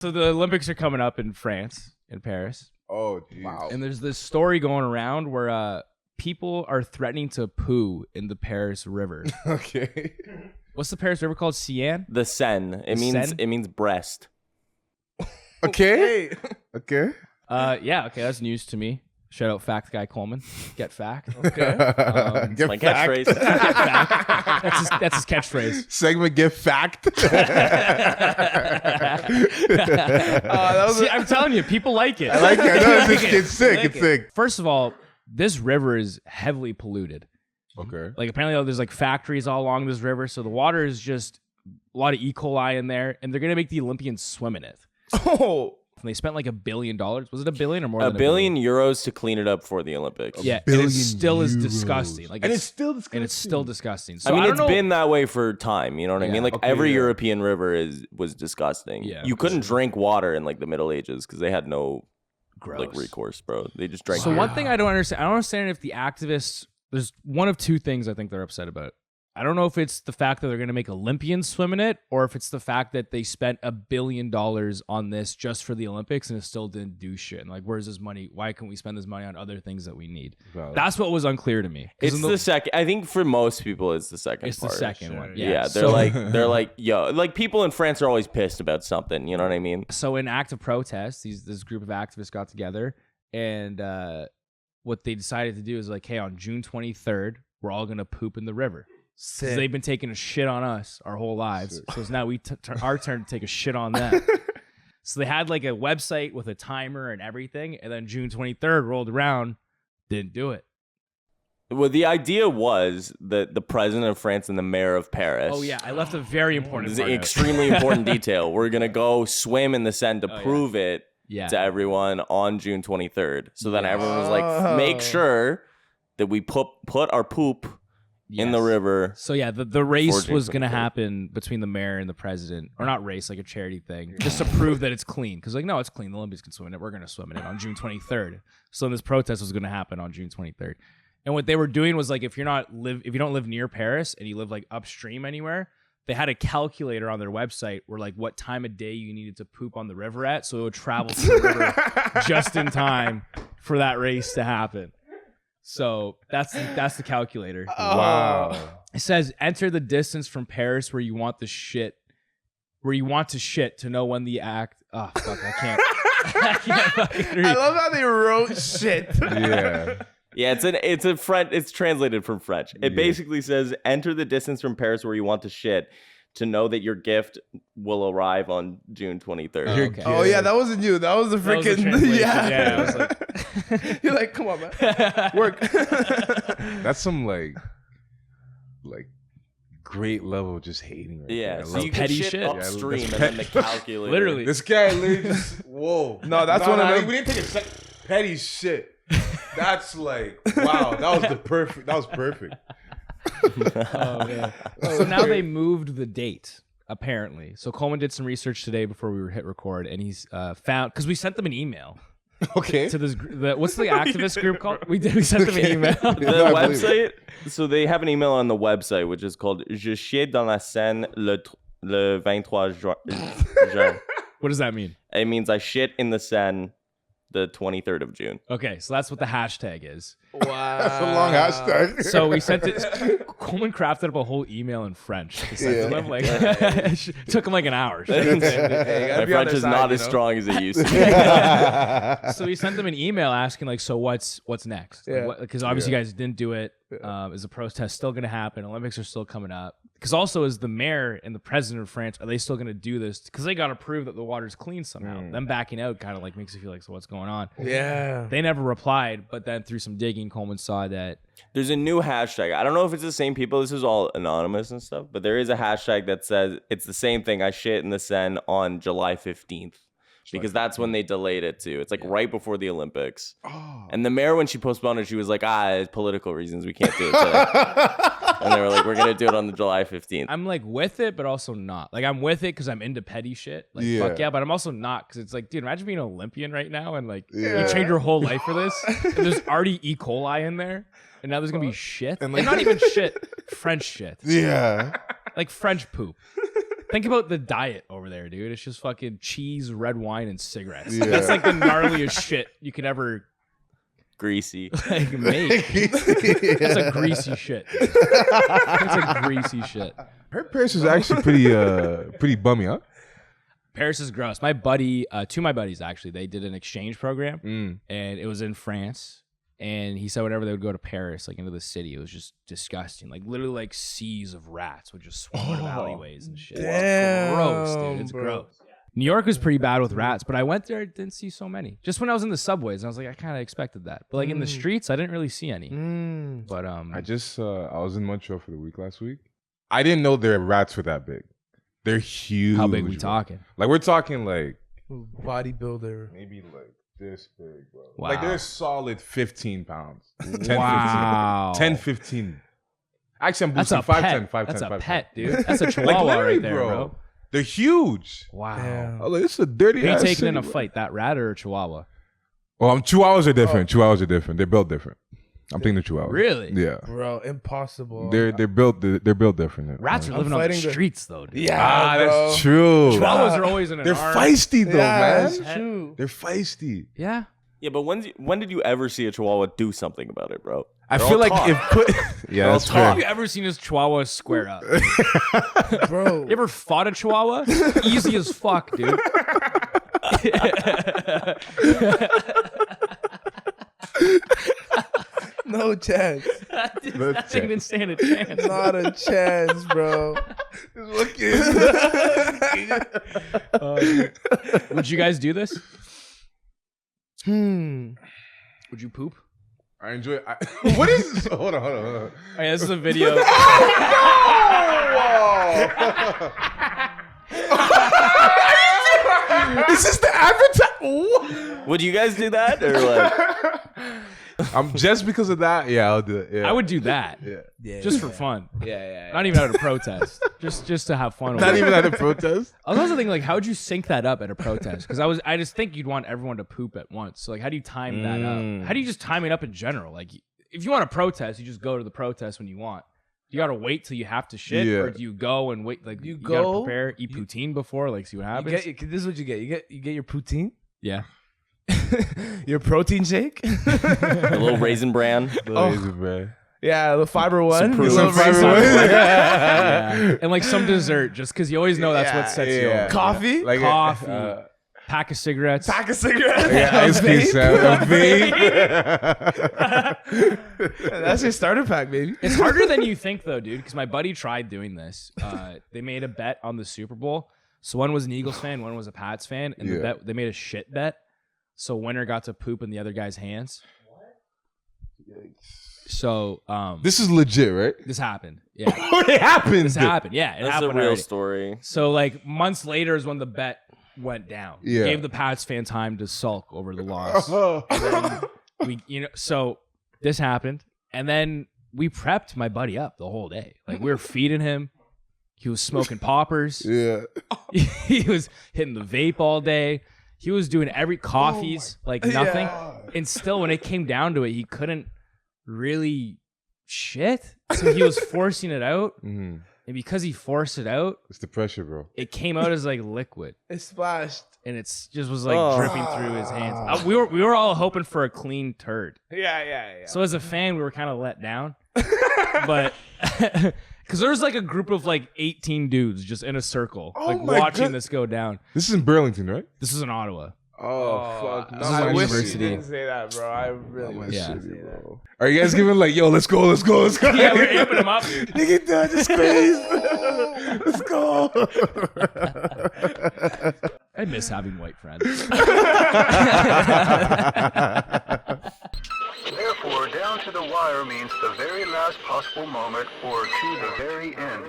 So the Olympics are coming up in France, in Paris. Oh, geez. Wow. And there's this story going around where people are threatening to poo in the Paris River. Okay. What's the Paris River called? Seine? The Seine. It means breast. Okay. Okay. Yeah, okay, that's news to me. Shout out Fact Guy Coleman. Get fact. Okay. Get My fact. catchphrase. Get fact. That's his catchphrase. Segment get fact. See, I'm telling you, people like it. I like it. I know it's sick. Like It's it. sick. First of all, this river is heavily polluted. Okay. Like apparently there's like factories all along this river, so the water is just a lot of E. coli in there, and they're gonna make the Olympians swim in it. Oh. And they spent like $1 billion. Was it $1 billion or more? A than billion euros to clean it up for the Olympics. Yeah, and billion it still is euros. disgusting. Like And it's still disgusting. and it's still disgusting. So I mean, don't it's know. been that way for time. You know what I Yeah. mean? Like Okay, every yeah. European river was disgusting. Yeah, you for couldn't drink water in like the Middle Ages because they had no gross. like recourse, bro. They just drank. So beer. one thing I don't understand if the activists, there's one of two things I think they're upset about. I don't know if it's the fact that they're going to make Olympians swim in it, or if it's the fact that they spent $1 billion on this just for the Olympics and it still didn't do shit. And like, where's this money? Why can't we spend this money on other things that we need? Valid. That's what was unclear to me. 'Cause It's in the second. I think for most people, it's the second. It's the part. second one. Yeah, Yeah, they're like, yo, like people in France are always pissed about something. You know what I mean? So in active protest, this group of activists got together, and what they decided to do is like, hey, on June 23rd, we're all gonna poop in the river. 'Cause they've been taking a shit on us our whole lives, so it's now our turn to take a shit on them. So they had like a website with a timer and everything, and then June 23rd rolled around, didn't do it. Well, the idea was that the president of France and the mayor of Paris. Oh yeah, I left a very important This is part an out. extremely important detail. We're gonna go swim in the Seine to prove it Yeah. to everyone on June 23rd. So then everyone was like, make sure that we put our poop in the Yes. river. So yeah, the race June was going to 23rd. happen between the mayor and the president, or not race, like a charity thing, just to prove that it's clean. Because like, no, it's clean. The Olympians can swim in it. We're going to swim in it on June 23rd. So this protest was going to happen on June 23rd. And what they were doing was like, if you don't live near Paris and you live like upstream anywhere, they had a calculator on their website where like what time of day you needed to poop on the river at, so it would travel to the river just in time for that race to happen. So that's the calculator. Wow. It says enter the distance from Paris where you want to shit to know when the act. Oh fuck, I can't. I can't fucking read. I love how they wrote shit. Yeah. Yeah, it's a French. It's translated from French. It basically says enter the distance from Paris where you want to shit to know that your gift will arrive on June 23rd. Okay. Oh yeah, that wasn't you. That was the That was the freaking translation. yeah. Yeah, I was like, You're like, come on, man, work. That's some like great level of just hating. Right Yeah, there. I so love you it. can petty shit shit. upstream Yeah, and then the calculator. literally. This guy literally just whoa. No, that's one of them. We didn't take a petty shit. That's like wow. That was perfect. oh, man. So now they moved the date, apparently. So Coleman did some research today before we were hit record, and he's found, because we sent them an email Okay. to this what's the activist group called? We sent them an email. The Yeah, I believe website, so they have an email on the website which is called Je chiais dans la Seine le 23 juin. What does that mean? It means I shit in the Seine the 23rd of June. Okay, so that's what the hashtag is. Wow, That's a long hashtag. So we sent it. Coleman crafted up a whole email in French. To send Yeah. to them. Like, it took him like an hour. My French is not as strong as it used to be. So we sent them an email asking like, so what's next? Yeah. Because obviously you guys didn't do it. Is the protest still going to happen? Olympics are still coming up. Because also, is the mayor and the president of France, are they still going to do this? Because they got to prove that the water's clean somehow. Them backing out kind of like makes you feel like, so what's going on? Yeah. They never replied, but then through some digging, Coleman saw that. There's a new hashtag. I don't know if it's the same people. This is all anonymous and stuff, but there is a hashtag that says it's the same thing. I shit in the Seine on July 15th. Because that's when they delayed it too. It's like right before the Olympics. Oh. And the mayor, when she postponed it, she was like, it's political reasons. We can't do it today. And they were like, we're going to do it on the July 15th. I'm like with it, but also not. Like I'm with it because I'm into petty shit. Like Yeah. fuck yeah, but I'm also not because it's like, dude, imagine being an Olympian right now and like Yeah. you trained your whole life for this. And there's already E. coli in there, and now there's gonna be shit, and like- not even shit, French shit, Yeah. like French poop. Think about the diet over there, dude. It's just fucking cheese, red wine, and cigarettes. Yeah. That's like the gnarliest shit you could ever Greasy. like make. That's a greasy shit. That's a greasy shit. Her Paris is actually pretty bummy, huh? Paris is gross. My buddy, two of my buddies actually, they did an exchange program, and it was in France. And he said whenever they would go to Paris, like into the city, it was just disgusting. Like literally, like seas of rats would just swim out of alleyways and shit. Damn, It's gross, dude. It's bro. gross. New York was pretty bad with rats, but I went there, didn't see so many. Just when I was in the subways, and I was like, I kind of expected that. But like in the streets, I didn't really see any. But I was in Montreal for the week last week. I didn't know their rats were that big. They're huge. how big we bro. talking? Like we're talking like Bodybuilder. maybe like this big, bro. Wow. Like they're solid 15 pounds. 10, Wow. 15. 10, 15. Actually, I'm That's boosting a 5, pet. 10, 5, That's 10, a 5, pet, 10. dude. That's a Like chihuahua literally, right there, bro. They're huge. Wow. Damn. Oh, like, it's a dirty Who are you ass taking in a city, bro. fight, that rat or a chihuahua? Well, Chihuahuas are different. Chihuahuas are different. They're built different. I'm thinking the Chihuahuas. Really? Yeah. Bro, impossible. They're built different. Rats are I'm living on the fighting the- streets, though, dude. Yeah, bro. that's true. Chihuahuas are always in an They're arm. feisty though, Yeah, man. that's true. They're feisty. Yeah. Yeah, but when did you ever see a Chihuahua do something about it, bro? I They're feel all like talk. if put yeah, that's Have you fair. ever seen his Chihuahua square up? Bro. You ever fought a Chihuahua? Easy as fuck, dude. No chance. that thing didn't stand a chance. Not a chance, bro. Would you guys do this? Hmm. Would you poop? I enjoy it. What is this? Hold on. Oh, yeah, this is a video. Is this the advertisement? Would you guys do that or like? I'm just because of that. Yeah, I'll do it. Yeah. I would do that. Yeah. Just for fun. Yeah. Not even out of protest. just to have fun. with Not it. even at a protest. I was also thinking, like, how would you sync that up at a protest? Because I just think you'd want everyone to poop at once. So, like, how do you time that up? How do you just time it up in general? Like, if you want to protest, you just go to the protest when you want. You gotta wait till you have to shit, Yeah. or do you go and wait? Like, You gotta go, prepare, eat poutine before, like, see what You happens. get, this is what you get. You get your poutine, Yeah. your protein shake. A little raisin bran. Lazy, man. Yeah, the fiber one. Some the Some little fiber raisin one. one. Yeah. And like some dessert, just because you always know that's what sets you Yeah. over. Coffee. Like Coffee. Pack of cigarettes. Pack of cigarettes. yeah, ice cream Vape. salad, vape. That's your starter pack, baby. It's harder than you think, though, dude, because my buddy tried doing this. They made a bet on the Super Bowl. So one was an Eagles fan, one was a Pats fan, and the Yeah. bet they made a shit bet. So winner got to poop in the other guy's hands. So This is legit, right? this happened. Yeah, It happened. this happened. Yeah, it That's a happened real already. story. So like months later is when the bet went down. Yeah. Gave the Pats fan time to sulk over the loss. So this happened, and then we prepped my buddy up the whole day. Like we were feeding him. He was smoking poppers. Yeah. He was hitting the vape all day. He was doing every coffees, like nothing. And still, when it came down to it, he couldn't really shit. So he was forcing it out. Mm-hmm. And because he forced it out, It's the pressure, bro. it came out as like liquid. It splashed. And it's just was like dripping through his hands. We were all hoping for a clean turd. Yeah. So as a fan, we were kind of let down. But because there was like a group of like 18 dudes just in a circle, like my watching God. this go down. This is in Burlington, right? This is in Ottawa. Oh, fuck. this is a I wish you university. didn't say that, bro. I really wish Yeah. you didn't say that. Are you guys giving like, yo, let's go. Yeah, we're amping him up. Nigga, done this crazy. Let's go. I miss having white friends. Therefore, down to the wire means the very last possible moment or to the very end.